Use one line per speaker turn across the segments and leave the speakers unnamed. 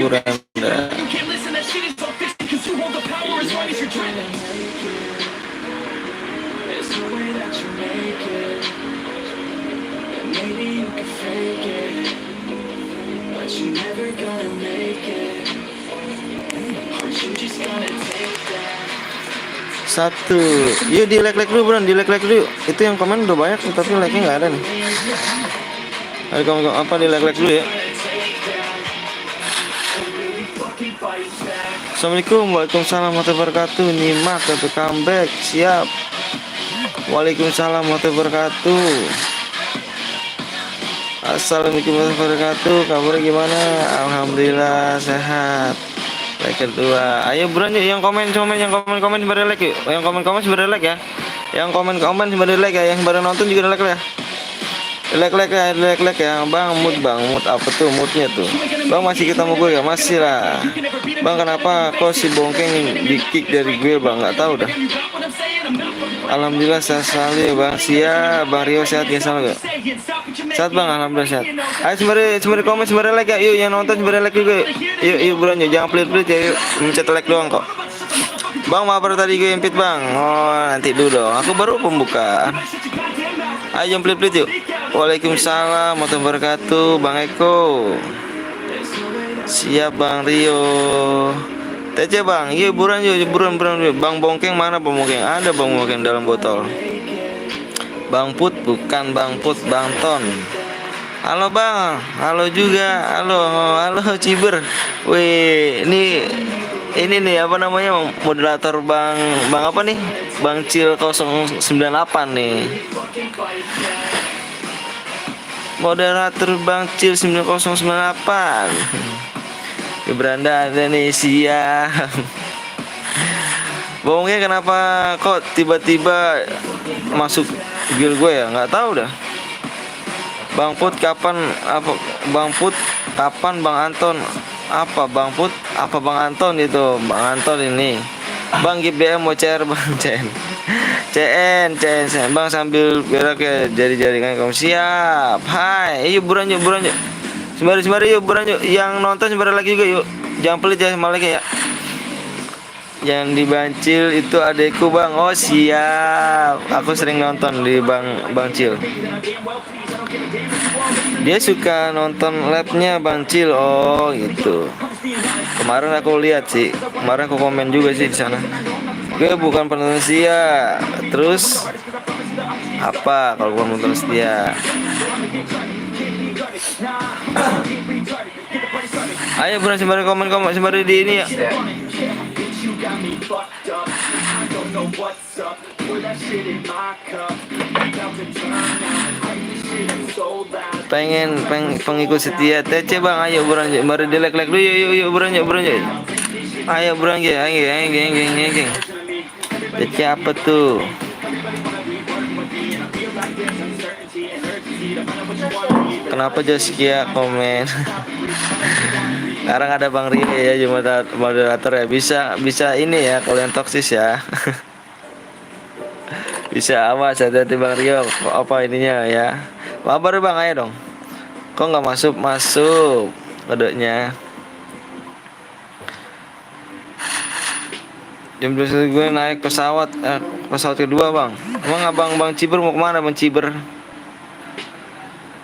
Renda. Satu, yuk di like dulu Bro, di like dulu. Itu yang komen udah banyak tapi like-nya nggak ada nih. Ayo komen apa di like dulu ya. Assalamualaikum, waalaikumsalam warahmatullahi wabarakatuh. Nyimak atau comeback, siap. Waalaikumsalam warahmatullahi wabarakatuh. Assalamualaikum warahmatullahi wabarakatuh. Kabarnya gimana? Alhamdulillah sehat. Like kedua, ayo Bro yang komen yang komen sebar like yuk. Yang komen sebar like ya. Yang komen sebar like ya. Yang baru nonton juga like ya. Like ya. Bang mood apa tuh moodnya tuh? Bang masih ketemu gue ya? Masih lah. Bang kenapa kok si Bongkeng di kick dari gue Bang? Nggak tahu dah. Alhamdulillah sehat selalu ya Bang. Siap Bang Rio, sehat ya selalu ya. Sehat Bang, alhamdulillah sehat. Ayo sembari komen sembari like ya. Yuk yang nonton sembari like juga. Yuk Bro, jangan pelit ya. Yuk mencet like doang kok. Bang maaf tadi gue impit Bang. Oh nanti dulu dong. Aku baru pembukaan. Ayo jangan pelit yuk. Waalaikumsalam warahmatullahi wabarakatuh. Bang Eko. Siap Bang Rio. TC Bang, yuk buruan. Bang Bongkeng mana Bang Bongkeng? Ada Bang Bongkeng dalam botol. Bang Put bukan Bang Put, Bang Ton. Halo Bang, halo juga, halo Ciber. Wih, ini nih apa namanya moderator Bang apa nih? Bang Cil 098 nih. Moderator Bang Cil 9098. Ke beranda ada nih, siap. Bohongnya kenapa kok tiba-tiba masuk guild gue ya? Nggak tahu dah. Bang Put kapan apa? Bang Put kapan Bang Anton? Apa Bang Put? Apa Bang Anton itu? Bang Anton ini. Bang GBM mau CR Bang CN Bang sambil berak ya jari-jari kan kamu siap. Hai, yuk buruan yuk. Sembari yuk buruan yuk. Yang nonton sembari lagi juga yuk. Jangan pelit ya sama lagi ya. Yang dibancil itu adekku Bang. Oh siap. Aku sering nonton di Bang Cil. Dia suka nonton live-nya Bang Cil. Oh gitu. Kemarin aku lihat sih. Kemarin aku komen juga sih di sana. Gue bukan penonton setia. Terus apa kalau bukan penonton setia? Ayo bro sembari komen sembari di ini ya. Pengen pengikut setia TC Bang, ayo bro sembari di like dulu yuk bro. Ayo bro geng. TC apa tuh? Kenapa Jaskia komen? Sekarang ada Bang Rio ya, moderator ya. Bisa ini ya kalau yang toksis ya. Bisa awas hati-hati Bang Rio. Apa ininya ya? Kabar Bang, ayo dong. Kok nggak masuk kodenya? Jam 12 gue naik pesawat kedua Bang. Emang Bang Ciber mau kemana Bang Ciber?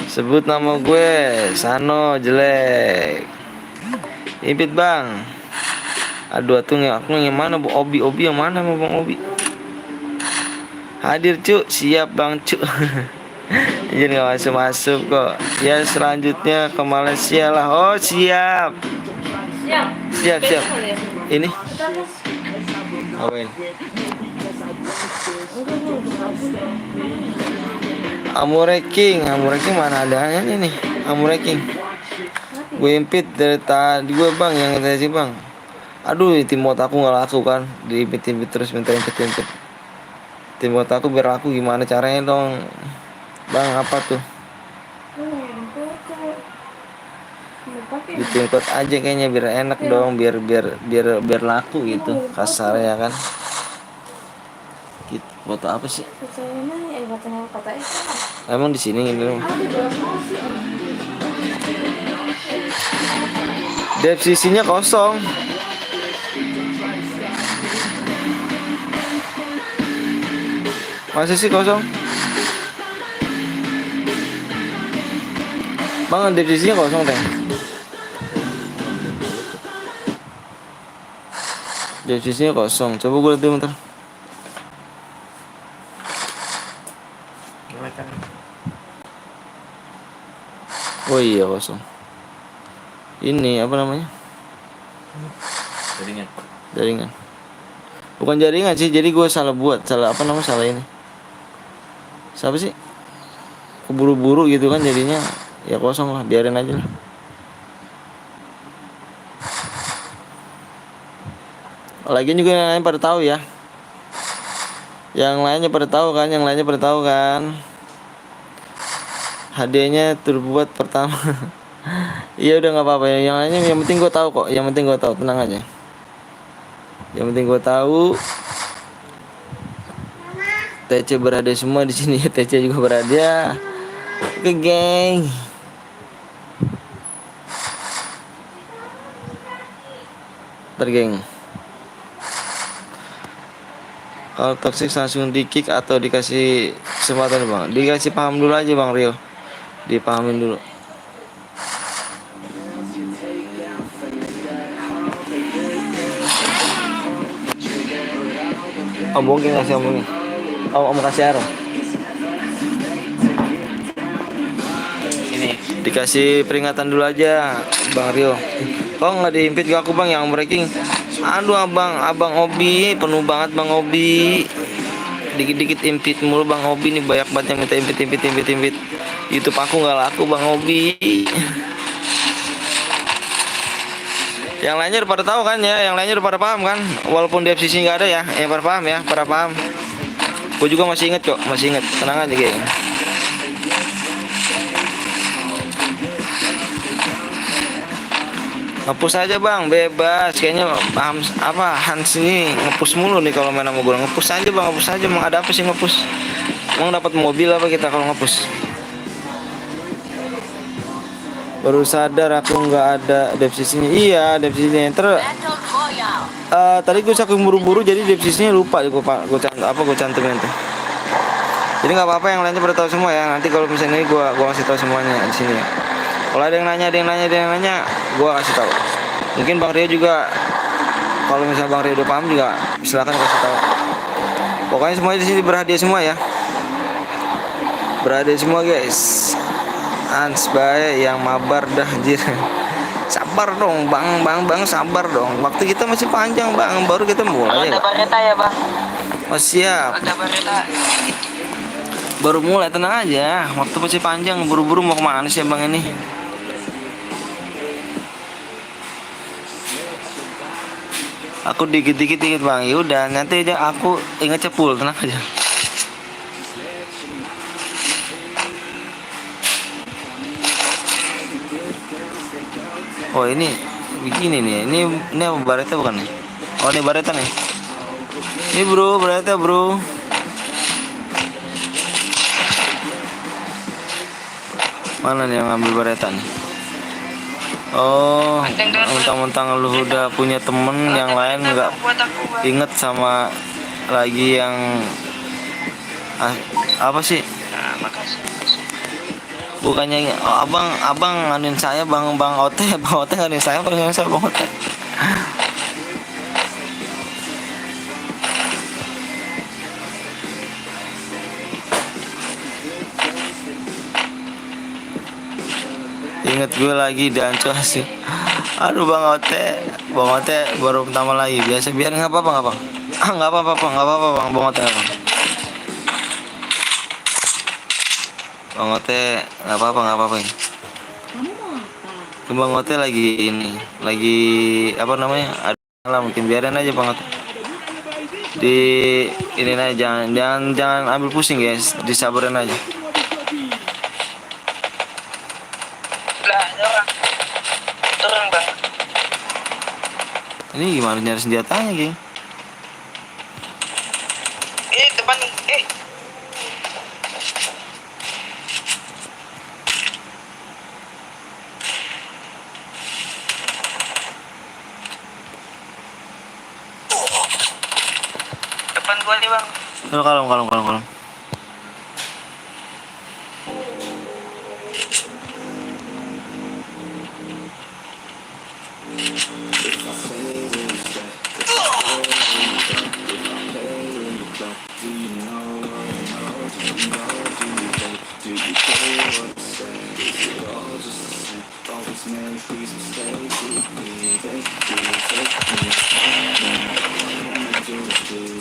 Sebut nama gue Sano jelek. Impit Bang. Aduh tuh aku yang mana Bu Obi yang mana mau Bang Obi? Hadir Cuk, siap Bang Cuk. Jadi nggak masuk kok. Ya selanjutnya ke Malaysia lah. Oh siap. Siap. Ini. Apain? Amureking mana adanya nih Amureking. Gue impit dari tadi gue Bang yang tadi Bang. Aduh timot aku nggak laku kan. Diimpit terus minta impit. Timot aku biar laku gimana caranya dong Bang, apa tuh? Ditingkot aja kayaknya biar enak dong, biar laku gitu kasar ya kan. Gitu, foto apa sih? Emang di sini ini. Dep sisinya kosong. Masa sih kosong? Bang, dep sisinya kosong teh. Dep sisinya kosong. Coba gue lihat dulu bentar. Oh iya kosong. Ini apa namanya? Jaringan. Bukan jaringan sih, jadi gue salah apa namanya, salah ini. Siapa sih? Keburu-buru gitu kan jadinya, ya kosong lah, biarin aja lah. Lagian juga yang lain pada tahu ya. Yang lainnya pada tahu kan. Hadiahnya terbuat pertama. Iya udah nggak apa-apa ya. Yang lainnya yang penting gue tahu kok. Yang penting gue tahu, tenang aja. Yang penting gue tahu. TC berada semua di sini. TC juga berada. Oke geng. Ntar geng. Kalau toxic langsung di kick atau dikasih kesempatan bang? Dikasih paham dulu aja bang Rio. Dipahamin dulu. Omongin kasih omongin. Om kasih arah. Ini dikasih peringatan dulu aja bang Rio. Kok nggak diimpit ke aku bang yang breaking? Aduh abang Obi penuh banget bang Obi. Dikit-dikit impit mulu bang Obi nih, banyak banget yang minta impit. YouTube aku nggak laku bang Obi. Yang lainnya udah pada tahu kan ya, yang lainnya udah pada paham kan, walaupun di FCC nggak ada ya, yang pada paham ya, pada paham. Gue juga masih inget kok, tenang aja geng. Ngepus aja bang, bebas. Kayaknya paham apa Hans ini ngepus mulu nih kalau main sama gue. Ngepus aja bang, ngepus aja. Emang ada apa sih ngepus? Emang dapat mobil apa kita kalau ngepus? Baru sadar aku nggak ada devsisinya. Iya, devsisinya. Tadi gue saking buru-buru jadi devsisinya lupa. Gue cantumin tuh. Jadi nggak apa-apa, yang lainnya pada tahu semua ya. Nanti kalau misalnya ini gue kasih tahu semuanya di sini ya. Kalau ada yang nanya, gue kasih tahu. Mungkin Bang Rio juga, kalau misalnya Bang Rio udah paham juga, silakan kasih tahu. Pokoknya semuanya di sini berhadiah semua ya. Berhadiah semua guys. Ans bae yang mabar dah jir. Sabar dong bang, sabar dong. Waktu kita masih panjang bang, baru kita mulai. Ada bareta ya bang. Oh siap. Ada bareta. Baru mulai, tenang aja. Waktu masih panjang, buru-buru mau kemana sih bang ini? Aku dikit bang. Yaudah nanti aja aku ingat cepul, tenang aja. Oh ini begini nih. Ini bareta bukan nih? Oh ini bareta nih. Ini bro, bareta bro. Mana nih yang ngambil bareta nih? Oh, mentang-mentang lu udah punya temen yang lain nggak inget sama lagi yang apa sih? Bukannya abang nganuin saya bang Ote nganuin saya bang Ote. Ingat gue lagi di Ancol sih. Aduh bang Ote baru pertama lagi. Biasa biar nggak apa-apa. Nggak apa-apa bang Ote bang. Bang Ote nggak apa-apa ini. Bang Ote lagi apa namanya? Ada lah, mungkin biarin aja bang Ote. Di ini aja, jangan ambil pusing guys, disabarin aja. Turun bang. Ini gimana nyari senjatanya geng? Depan
depan gua nih, Bang.
Aduh, kalem, kalem, kalem, kalem.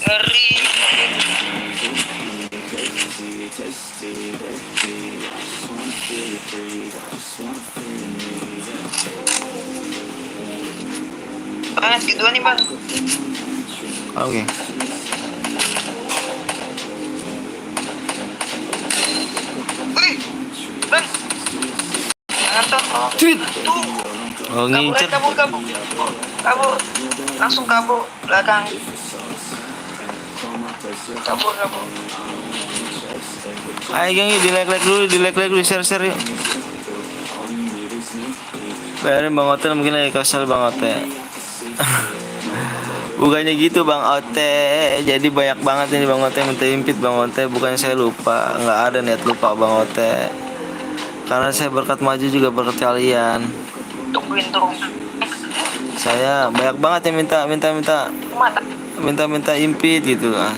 Ngeri. Bang, segituan nih, Bang.
Oke.
Wih, Bang. Ngantor.
Tweet.
Tuh.
Oh, ngincer.
Kabur. Langsung kabur belakang. Kabur.
Ayo geng, yuk di like dulu, share yuk. Bayarin Bang Ote mungkin lagi kesel Bang Ote. Bukannya gitu Bang Ote, jadi banyak banget ini Bang Ote minta impit Bang Ote. Bukannya saya lupa, nggak ada niat lupa Bang Ote. Karena saya berkat maju juga berkat kalian.
Tungguin turun.
Saya banyak banget yang minta impit gitu lah.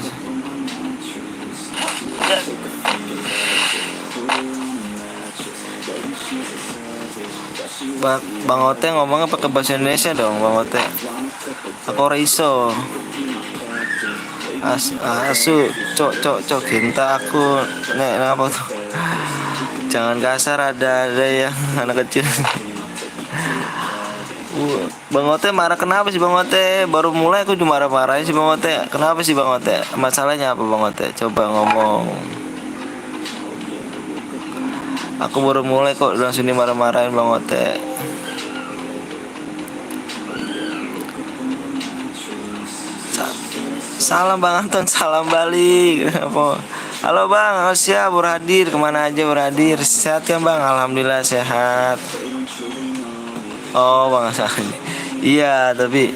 Bang Ote ngomongnya pakai bahasa Indonesia dong Bang Ote. Aku ora iso. Asu cok cinta aku nek apa tuh. Jangan kasar, ada yang anak kecil. Bang Ote marah kenapa sih Bang Ote? Baru mulai aku cuma marah-marahin sih Bang Ote. Kenapa sih Bang Ote? Masalahnya apa Bang Ote? Coba ngomong. Aku baru mulai kok langsung dimarah-marahin Bang Ote. Salam Bang Anton, salam balik. Halo Bang, siap berhadir kemana aja berhadir. Sehat kan Bang? Alhamdulillah sehat. Oh Bang Hasan. Iya tapi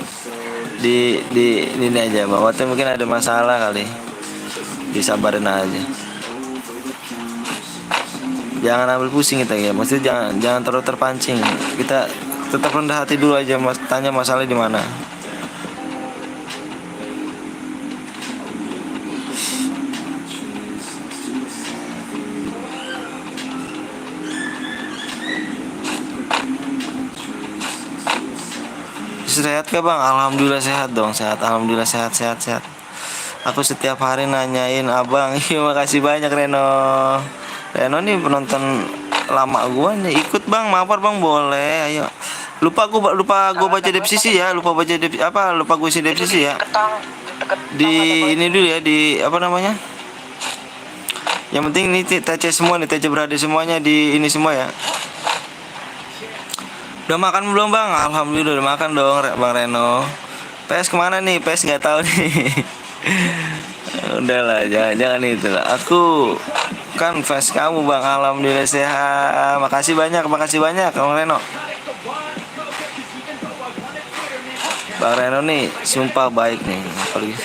di ini aja Bang Ote mungkin ada masalah kali. Disabarin aja. Jangan ambil pusing kita ya. Maksudnya jangan terlalu terpancing. Kita tetap rendah hati dulu aja Mas, tanya masalah di mana. Sehat ke Bang? Alhamdulillah sehat dong, sehat. Alhamdulillah sehat. Aku setiap hari nanyain Abang. Iya, makasih banyak Reno. Reno nih penonton lama gua nih. Ikut Bang, mampir Bang, boleh. Ayo. Lupa gua baca deskripsi ya. Lupa gua isi deskripsi ya. Di ini dulu ya, di apa namanya? Yang penting ini TC semua nih, TC berada semuanya di ini semua ya. Udah makan belum Bang? Alhamdulillah udah makan dong Bang Reno. PS kemana nih? PS nggak tahu nih. Udahlah, jangan itu lah. Aku kan fans kamu Bang. Alhamdulillah sehat. Makasih banyak Bang Reno. Bang Reno nih sumpah baik nih. Apalagi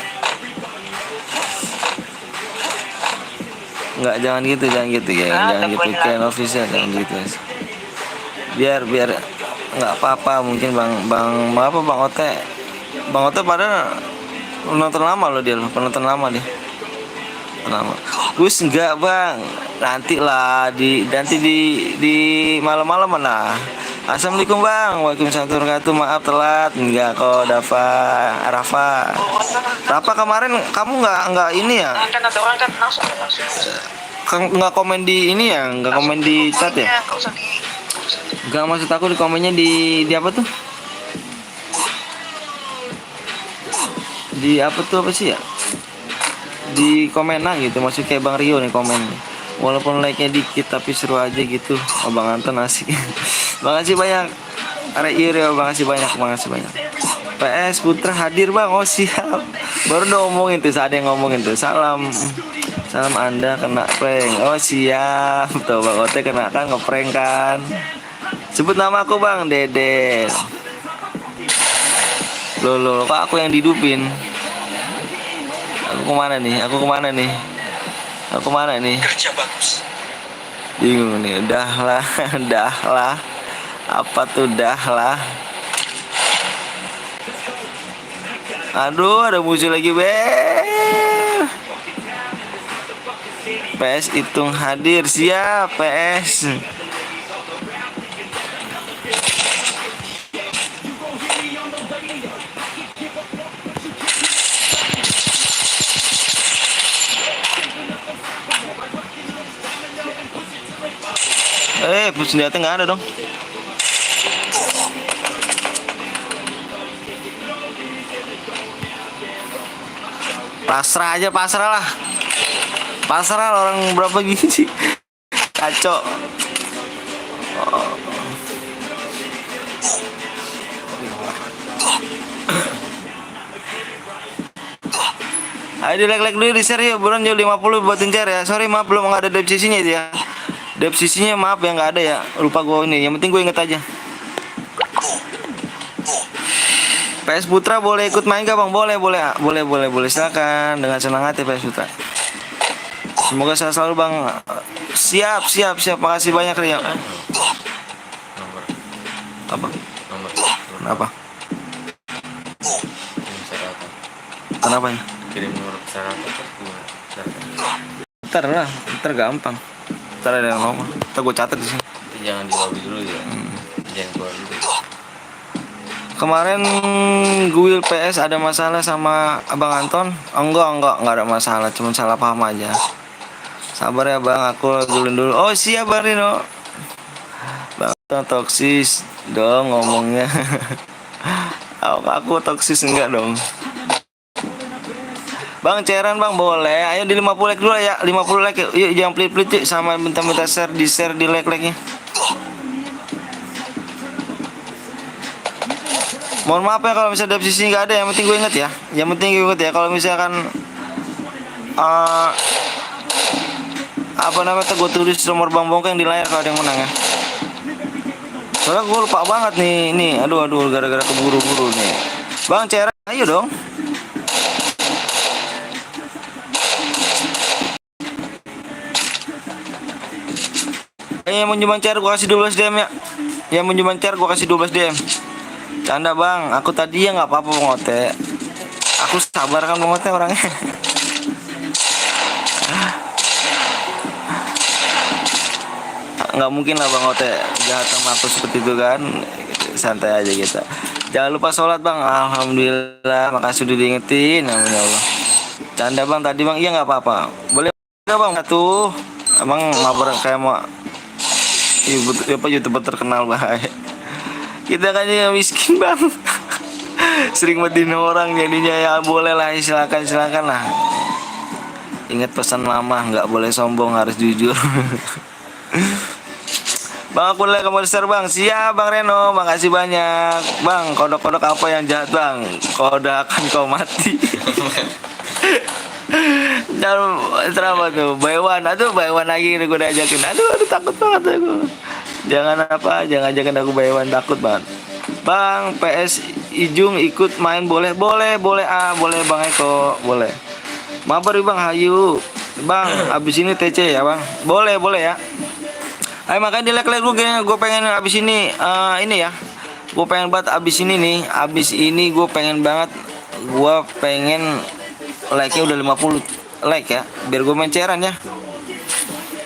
jangan gitu ya. Jangan gitu kan official, jangan gitu. Biar nggak apa-apa mungkin bang Ote pada penonton lama loh dia penonton lama Gus enggak Bang, nanti di malam-malam mana. Assalamualaikum Bang. Waalaikumsalam warahmatullahi wabarakatuh. Maaf telat. Enggak kok Rafa kemarin kamu nggak ini ya, nggak komen di ini ya, nggak komen di chat ya. Gak, maksud aku di komennya di apa tuh? Di apa sih ya? Di komenan gitu, maksud kayak Bang Rio nih komen. Walaupun like-nya dikit tapi seru aja gitu. Oh, Bang Anton asik. Makasih banyak. Makasih banyak. PS Putra hadir Bang. Oh siap. Baru udah ngomongin tuh, ada yang ngomongin tuh. Salam Anda kena prank. Oh siap. Tuh Bang Ote kena kan ngeprank kan. Sebut nama aku Bang, Dede. Loh, kok aku yang didupin? kemana nih? Aku kemana nih? Aku mana nih?
Kerja bagus.
Bingung nih. Dah lah, dah lah. Apa tuh dah lah? Aduh, ada musuh lagi, Bel. PS hitung hadir. Siap, PS. Senjata nggak ada dong. Pasrah aja, pasrah lah. Pasrah lah, orang berapa gini sih? Kacau. Ayo di like dulu, di share ya. Buruan jauh 50 buatin share ya. Sorry maaf belum ada dep sisinya itu ya. Dep sisinya maaf ya nggak ada ya. Lupa gue ini. Yang penting gue inget aja. PS Putra boleh ikut main gak bang? Boleh. Silakan dengan senang hati PS Putra. Semoga sehat selalu bang. Siap. Makasih banyak Rio.
Nomor
Apa?
nomor
Kenapa?
kirim persyaratan.
Kenapa ya?
Kirim nomor persyaratan terus gimana? Persyaratan.
Ntar gampang. Ntar ada yang ngomong. Ntar gue catat di sini.
Tapi jangan di lobby dulu ya. Jangan keluar dulu.
Kemarin Guil PS ada masalah sama Abang Anton? Enggak ada masalah, cuma salah paham aja. Sabar ya bang, aku gulin dulu. Oh siap Bang Rino. Bang Anton toksis dong ngomongnya. Aku toksis enggak dong. Bang cairan bang boleh. Ayo di 50 like dulu ya, 50 like yuk, jangan pelit-pelit yuk. Sama minta share di like-nya. Mohon maaf ya kalau misalnya dari sisi nggak ada, yang penting gue inget ya. Kalau misalkan apa namanya gue tulis nomor Bang Bongkeng di layar kalau ada yang menang ya. Soalnya gue lupa banget nih. Aduh gara-gara keburu-buru nih. Bang cairan ayo dong. Yang menjuman cair gue kasih 12 DM ya. Yang menjuman cair gue kasih 12 DM. Canda bang, aku tadi ya nggak apa-apa Bang Ote. Aku sabar kan Bang Ote orangnya. Nggak mungkin lah Bang Ote jahat sama aku seperti itu kan. Santai aja kita. Jangan lupa sholat bang. Alhamdulillah, makasih udah diingetin. Amin ya Allah. Canda bang tadi bang, iya nggak apa-apa. Boleh nggak bang? Tuh, emang ngabar kayak mau YouTuber terkenal baik. Kita kan yang miskin bang. Sering medin orang jadinya ya. Boleh lah, silakan lah. Ingat pesan lama, nggak boleh sombong, harus jujur. Bang aku lihat kamu share bang. Siap bang Reno, makasih banyak bang. Kodok-kodok apa yang jahat bang? Kodakan kau mati. Jangan terapa tuh Baywan. Aduh Baywan lagi gue udah ajakin. Aduh takut banget aku. Jangan ajakin aku Baywan, takut banget. Bang PS Ijung ikut main boleh boleh bang Eko boleh. Mabar bang Hayu bang abis ini TC ya bang, boleh ya. Ayo makanya di like gue pengen abis ini ya, gue pengen banget abis ini gue pengen banget like-nya udah 50 like ya, biar gue main cairan ya.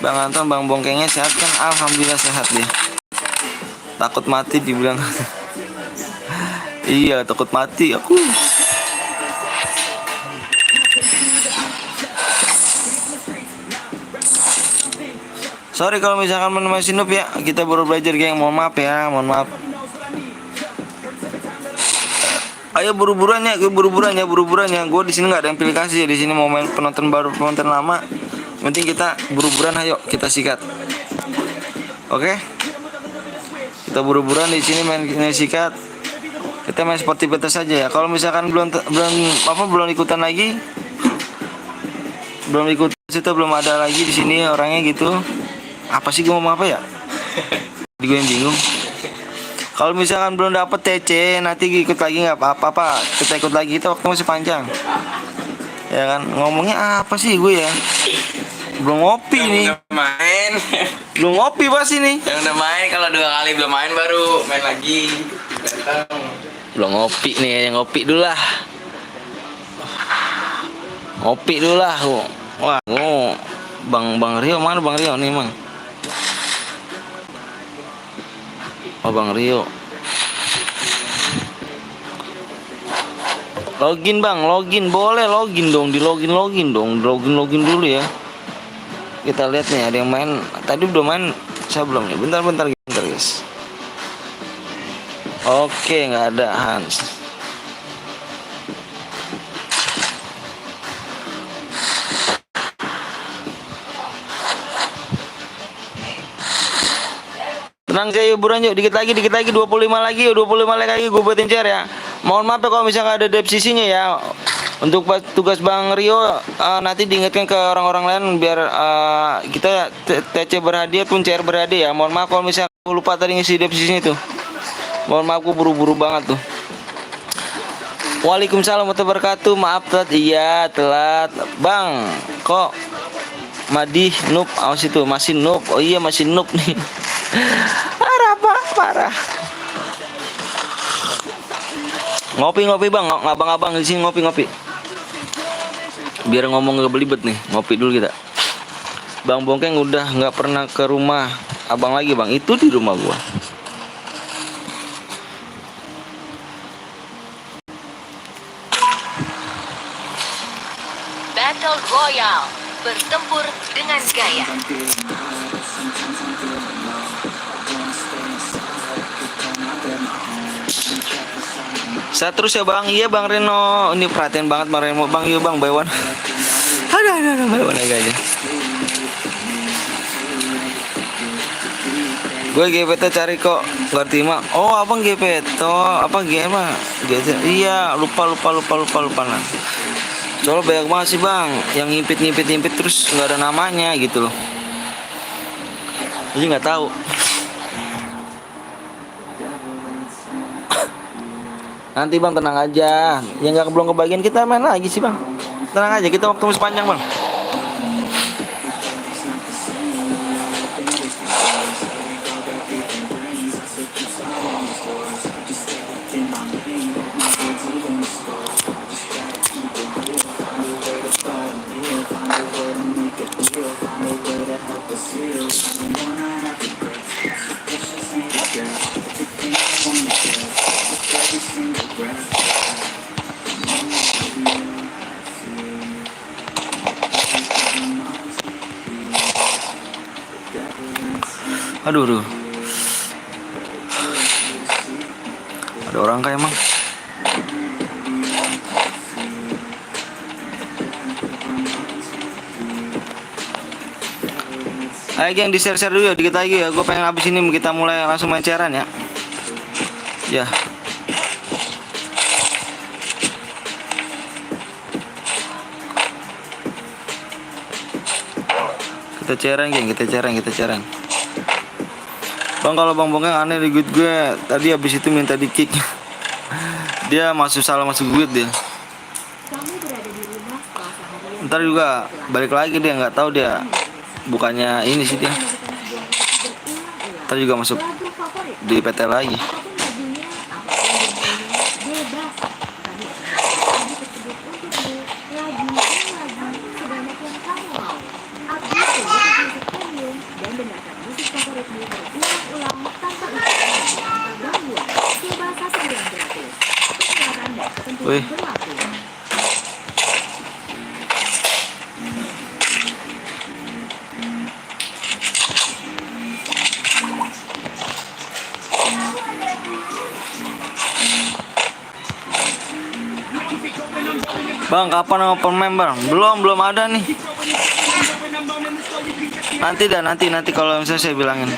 Bang Anton Bang Bongkengnya sehat kan? Alhamdulillah sehat dia. Takut mati dibilang. Iya takut mati aku. Sorry kalau misalkan masih noob ya. Kita baru belajar geng. Mohon maaf ya. Ayo buru-buruan ya. Gue di sini nggak ada aplikasi. Di sini mau main penonton baru, penonton lama. Penting kita buru-buruan. Ayo kita sikat. Oke. Kita buru-buruan di sini main sikat. Kita main seperti beta saja ya. Kalau misalkan belum ikutan lagi. Belum ikut situ, belum ada lagi di sini orangnya gitu. Apa sih gue ngomong apa ya? Jadi gue yang bingung. Kalau misalkan belum dapet TC, nanti ikut lagi nggak apa-apa. Kita ikut lagi, kita waktu masih panjang. Ya kan, ngomongnya apa sih gue ya? Belum ngopi nih.
Yang udah main.
Belum ngopi pasti nih.
Yang udah main kalau 2 kali belum main baru main lagi. Datang.
Belum ngopi nih, yang ngopi dulu lah. Ngopi dulu lah. Wah, Bang Rio mana Bang Rio nih, Mang? Oh, Bang Rio. Login Bang, login boleh login dong, login dulu ya. Kita lihat nih ada yang main. Tadi udah main, saya belum nih. Bentar guys. Oke, nggak ada Hans. Tenang aja hiburan yuk, dikit lagi 25 lagi yuk, 25 lagi gue buatin share ya. Mohon maaf ya kalau misalnya ada depsisinya ya. Untuk tugas Bang Rio nanti diingatkan ke orang-orang lain biar kita TC berhadiah pun CR berhadiah ya. Mohon maaf kalau misalnya aku lupa tadi ngisi depsisinya itu. Mohon maaf, aku buru-buru banget tuh. Waalaikumsalam warahmatullahi wabarakatuh. Maaf telat, iya telat. Bang, kok Madih noob, awas itu masih noob. Oh iya masih noob nih. Parah pak, parah. Ngopi Bang, ngabang-abang di sini ngopi. Biar ngomong gak belibet nih, ngopi dulu kita. Bang Bongkeng udah nggak pernah ke rumah abang lagi Bang, itu di rumah gua.
Battle Royale, bertempur dengan gaya.
Saya terus ya Bang, iya Bang Reno. Ini perhatian banget Bang Reno. Bang, iya Bang, buy one. Ada, buy one aja. Gue GPT cari kok, ngerti mah. Oh, abang GPT, apa gimana? Iya, lupa nah. Soalnya banyak banget sih Bang, yang ngimpit terus nggak ada namanya gitu loh. Jadi nggak tahu. Nanti Bang tenang aja, yang nggak belum kebagian kita main lagi sih Bang. Tenang aja, kita waktu masih panjang Bang. Aduh. Ada orang kayak emang. Ayo yang di-share dulu ya, dikit lagi ya. Gue pengen habis ini kita mulai langsung main cairan ya. Ya. Kita cairan. Bang, kalau Bang Bongkeng aneh di guide gue. Tadi habis itu minta di kick. Dia salah masuk guide dia. Ntar juga balik lagi, dia nggak tahu dia. Bukannya ini sih dia. Ntar juga masuk di PT lagi. Wih. Bang, kapan open member? Belum ada nih. Nanti kalau misalnya saya bilangin.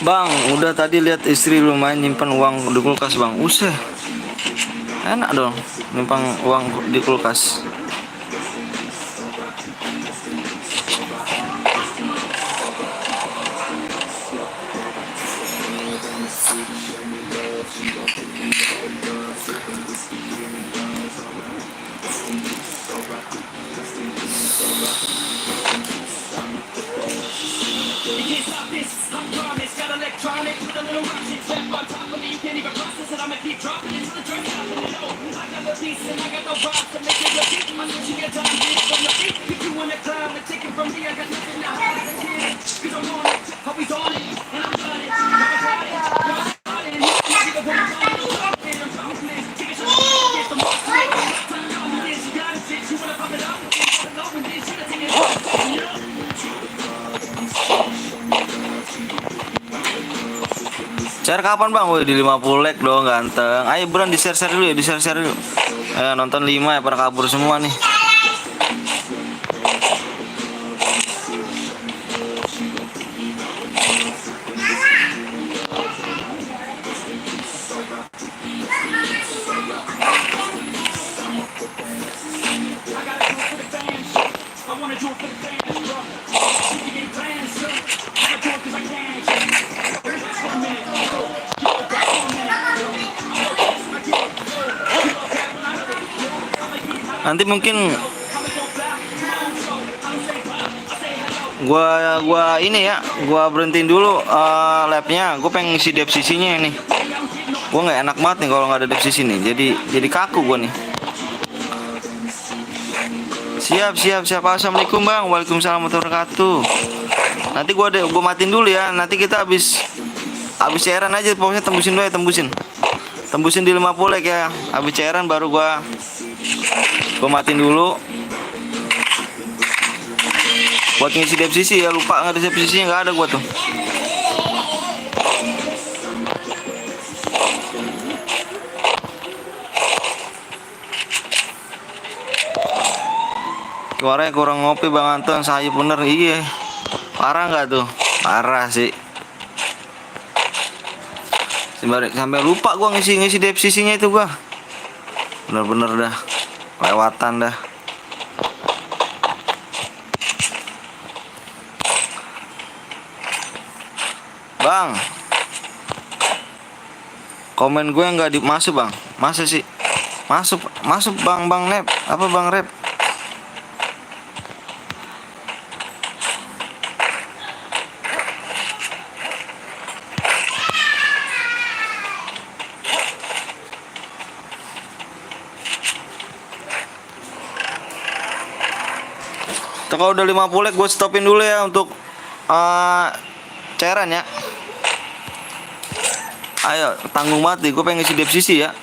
Bang, udah tadi lihat istri lumayan nyimpan uang di kulkas Bang. Usah. Enak dong, numpang uang di kulkas. Share kapan bang? Woi di 50 like dong ganteng. Ayo buruan di share dulu ya, di share dulu. Ayo nonton 5 ya, pada kabur semua nih. Nanti mungkin gua ini ya, gua berhentiin dulu labnya. Gue pengen ngisi devsisinya nih. Gua nggak enak banget nih kalau nggak ada devsisi nih. Jadi kaku gua nih. Siap. Assalamualaikum bang. Waalaikumsalam warahmatullahi wabarakatuh. Nanti gua matiin dulu ya. Nanti kita habis cairan aja, pokoknya tembusin dulu ya, tembusin di 50 like ya. Habis cairan baru gua matiin dulu buat ngisi devsisi ya. Lupa nggak ada devsisinya, nggak ada gua tuh. Suaranya kurang ngopi bang Anton, saya bener. Iya, parah nggak tuh? Parah sih. Sampai lupa gua ngisi devsisinya itu gua. Bener-bener dah lewatan dah. Bang, komen gue nggak masuk bang. Masa sih? Masuk bang Nep. Apa bang Rep? Kalau udah 50 like gue stopin dulu ya untuk cairan ya. Ayo tanggung banget nih, gue pengen ngisi devsisi ya.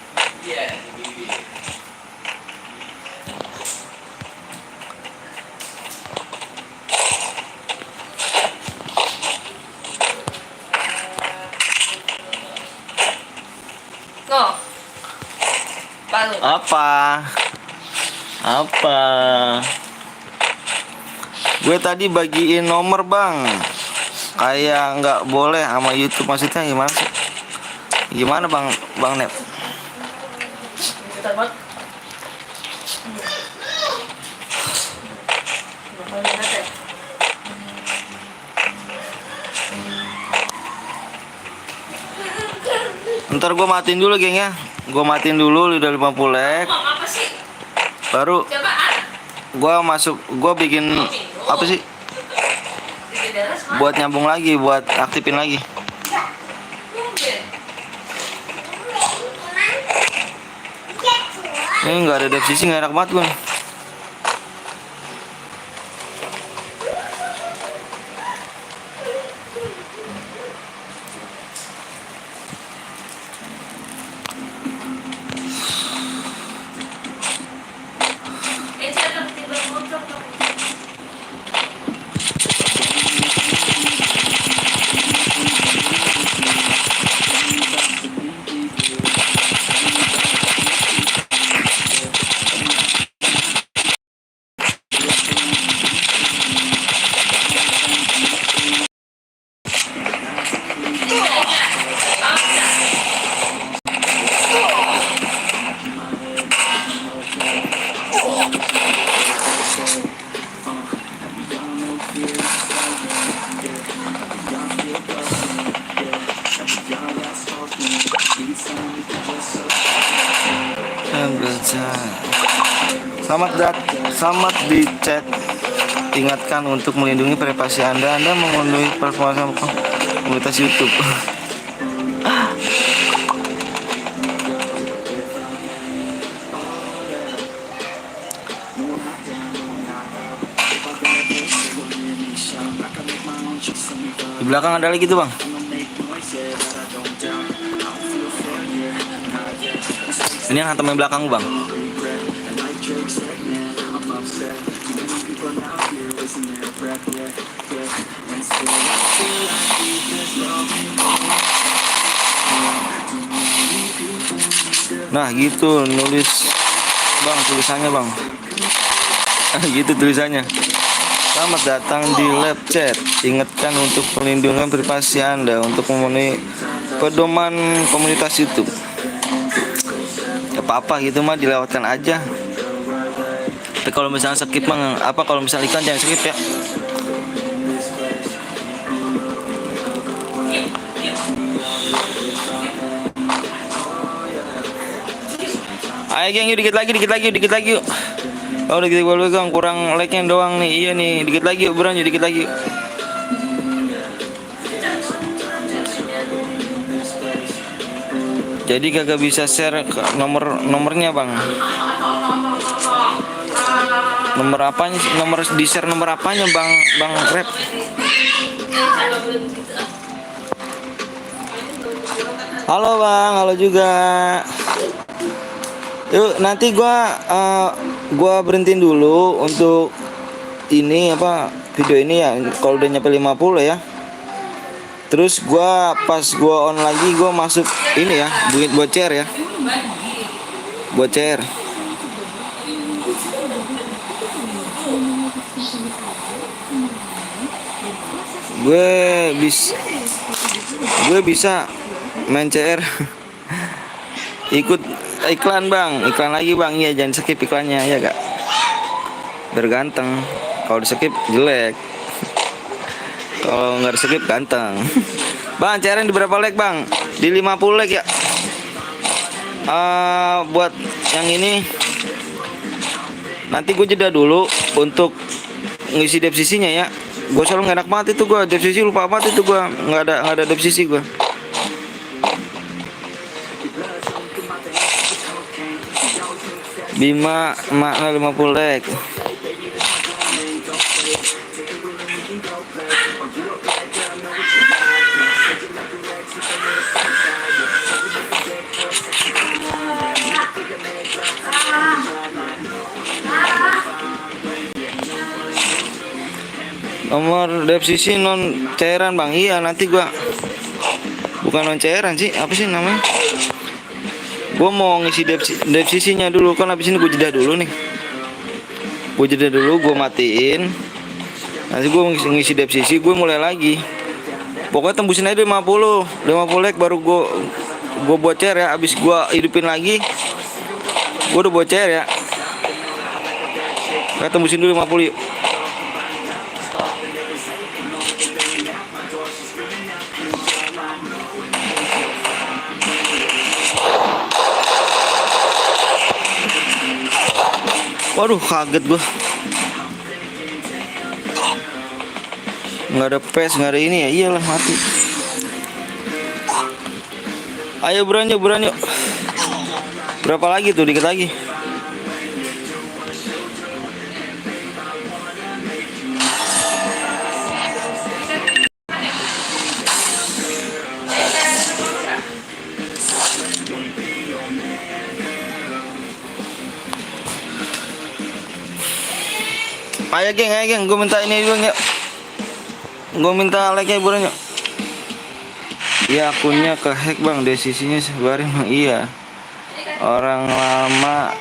No. Baru.
Apa? Gue tadi bagiin nomor bang, kayak nggak boleh sama YouTube, maksudnya gimana sih? Gimana bang Nep? Ntar gue matiin dulu geng ya. Gue matiin dulu udah 50 like. Baru gue bikin apa sih? Buat nyambung lagi, buat aktifin lagi. Ini nggak ada devsisi, nggak enak banget gue. Selamat di chat. Ingatkan untuk melindungi privasi Anda. Anda memenuhi performa komunitas YouTube. Di belakang ada lagi tuh bang. Ini yang hantam yang belakang bang. Nah gitu nulis bang, tulisannya bang. Gitu tulisannya. Selamat datang di live chat. Ingatkan untuk perlindungan privasi Anda untuk memenuhi pedoman komunitas YouTube. Apa-apa gitu mah dilewatkan aja. Tapi kalau misalnya skip mah apa, kalau misalnya iklan jangan skip ya. Ayo geng, yuk dikit lagi yuk. Oh udah gitu gue gang, kurang like-nya doang nih. Iya nih, dikit lagi yuk bro, dikit lagi yuk. Jadi kagak bisa share ke nomornya bang. Nomor apanya? Nomor di share nomor apanya bang Rep? Halo bang, halo juga. Yuk nanti gua berhentiin dulu untuk ini apa video ini ya. Kalau udah nyampe 50 ya. Terus pas gua on lagi gua masuk ini ya, buat share ya. Buat share. Gue bisa main CR. Ikut iklan bang, iklan lagi bang. Iya jangan skip iklannya ya gak, berganteng. Kalau di skip jelek, kalau nggak di skip ganteng. Bang CR di berapa like bang? Di 50 like ya. Buat yang ini nanti gue jeda dulu untuk ngisi devsisinya ya. Gue selalu nggak enak banget itu, gue devsisi lupa banget itu, gue nggak ada devsisi gue. Bima makna 50 like. Nomor devsisi non cairan bang. Iya nanti gua bukan non cairan sih, apa sih namanya? Gua mau ngisi devsisinya dulu kan, habis ini gua jeda dulu nih. Gua jeda dulu, gua matiin. Nanti gua ngisi devsisi, gua mulai lagi. Pokoknya tembusin aja 50 like baru gua buat share ya. Habis gua hidupin lagi, gua udah buat share ya. Kita tembusin dulu 50 yuk. Waduh kaget gua. Nggak ada PS, nggak ada ini ya. Iyalah mati. Ayo buruan yuk. Berapa lagi tuh? Dikit lagi. Ayo geng, gue minta ini dulu ya. Gue minta like-nya buruan yuk. Ya akunnya kehack bang, desisinya sebarin bang. Iya. Orang lama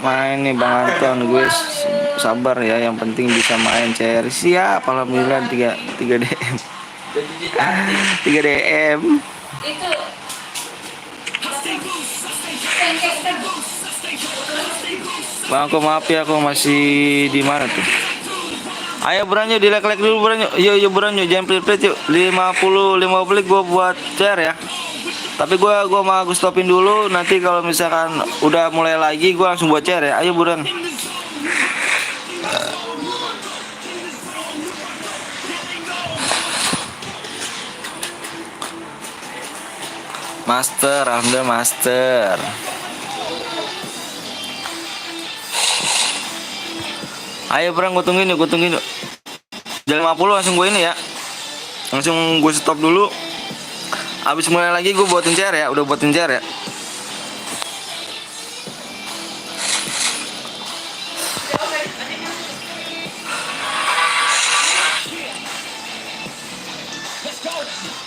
main nih bang Anton, gue sabar ya. Yang penting bisa main CR. Siap, alhamdulillah 3 DM. 3 DM. Bang, aku maaf ya, aku masih di mana tuh? Ayo beranjak, di like dulu beranjak. Yuk beranjak, jangan pelit yuk. 50 gua buat share ya. Tapi gue stopin dulu. Nanti kalau misalkan udah mulai lagi gue langsung buat share ya. Ayo buruan. Master, alhamdulillah master. Ayo perang, gue tungguin yuk. Jam 50 langsung gue ini ya. Langsung gue stop dulu. Abis mulai lagi gue buatin share ya. Udah buatin share ya.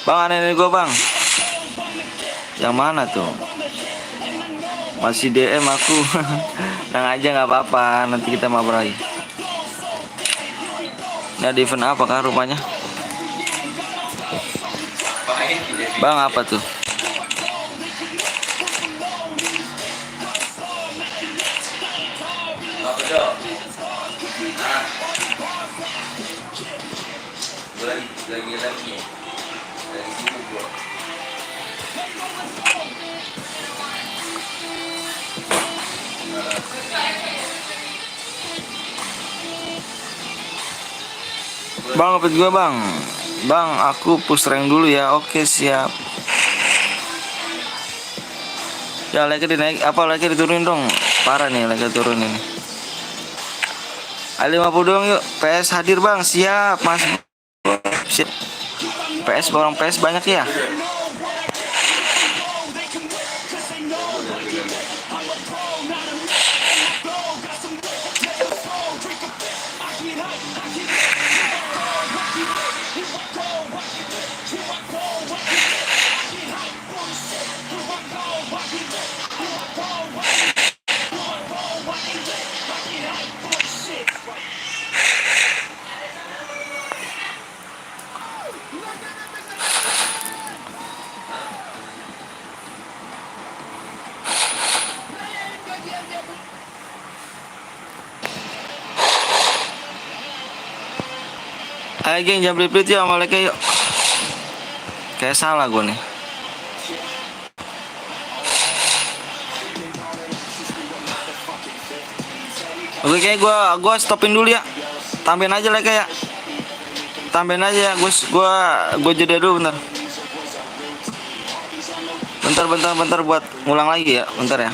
Bang, aneh gue bang. Yang mana tuh? Masih DM aku. Tenang aja nggak apa-apa. Nanti kita mabar lagi. Ini ada event apa kah rupanya? Bang apa tuh?
Lagi.
Bang, apa gue bang? Bang, aku push rank dulu ya. Oke, siap. Ya, lagi dinaik, apa lagi diturunin dong? Parah nih, lagi turun ini. A50 dong yuk. PS hadir bang, siap mas. Siap. PS, orang PS banyak ya. Ayo geng, jangan belit-belit yuk sama mereka yuk. Kayak salah gue nih. Oke, kayak gua stopin dulu ya. Tambahin aja like ya. Tambahin aja ya, gua jeda dulu bentar. Bentar buat ngulang lagi ya, bentar ya.